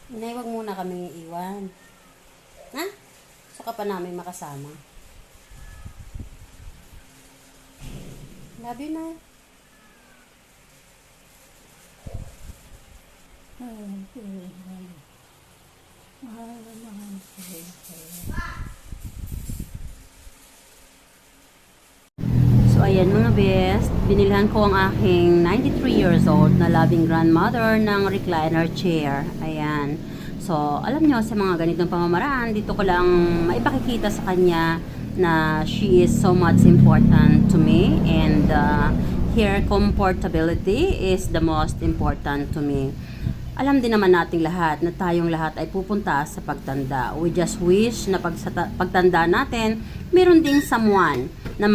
Inay, wag muna kami iiwan. Ha? So ka pa namin makasama. Love you, Nay. So ayan mga best, binilhan ko ang aking 93 years old na loving grandmother ng recliner chair. Ayan. So alam nyo, sa mga ganitong pamamaraan, dito ko lang maipakikita sa kanya na she is so much important to me, and her comfortability is the most important to me. Alam din naman nating lahat na tayong lahat ay pupunta sa pagtanda. We just wish na pagtanda natin, meron ding someone na